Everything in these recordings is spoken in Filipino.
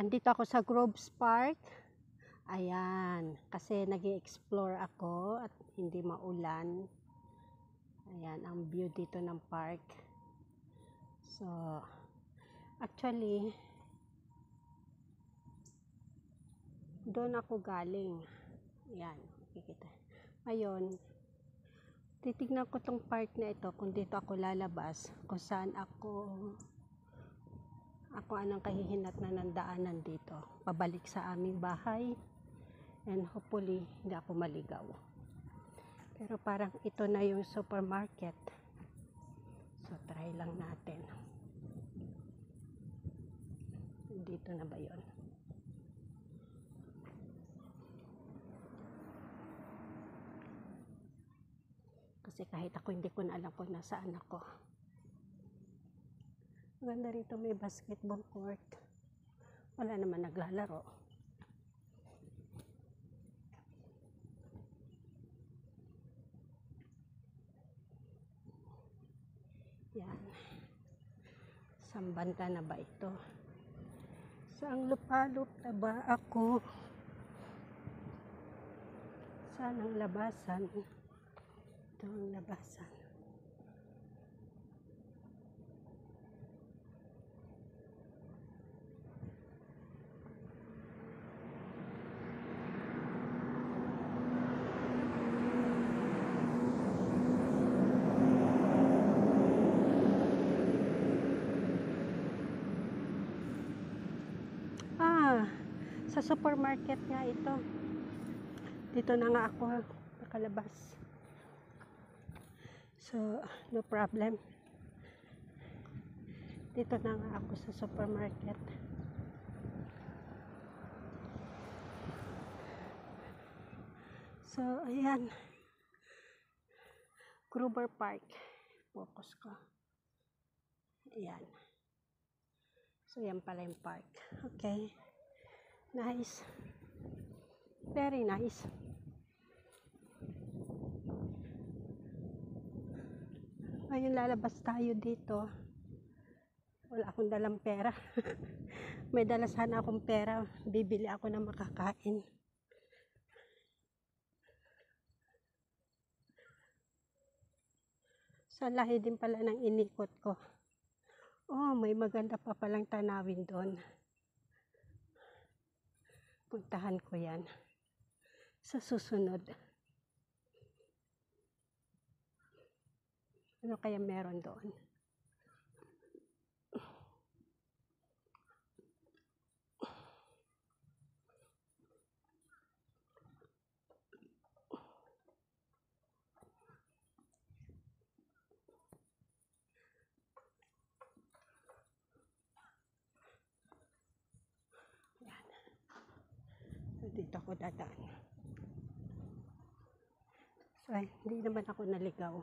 Andito ako sa Groves Park. Ayan, kasi nag-i-explore ako at hindi maulan. Ayan, ang view dito ng park. So, actually, doon ako galing. Ayan, kikita. Ngayon, titignan ko tong park na ito kung dito ako lalabas, kung saan ako anong kahihinat na ng daanan dito pabalik sa aming bahay, and hopefully hindi ako maligaw. Pero parang ito na yung supermarket, so try lang natin. Dito na ba yun? Kasi kahit ako hindi ko na alam kung nasaan ako. Maganda rito, may basketball court. Wala naman naglalaro. Yan. Saan banda na ba ito? Saan lupalop na ba ako? Saan ang labasan? Ito ang labasan. Sa supermarket nga ito. Dito na nga ako nakalabas. So, no problem. Dito na nga ako sa supermarket. So, ayan. Grover Park. Focus ko. Ayan. So, yan pala yung park. Okay. Nice. Very nice. Ngayon lalabas tayo dito. Wala akong dalang pera. May dala sana akong pera. Bibili ako ng makakain. Sa lahi din pala ng inikot ko. Oh, may maganda pa palang tanawin doon. Puntahan ko yan sa susunod. Ano kaya meron doon? Yan. So, dito ako dadaan. So, hindi naman ako naligaw.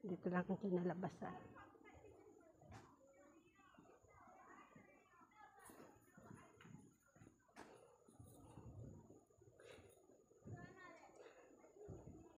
Dito lang ang kinalabasan.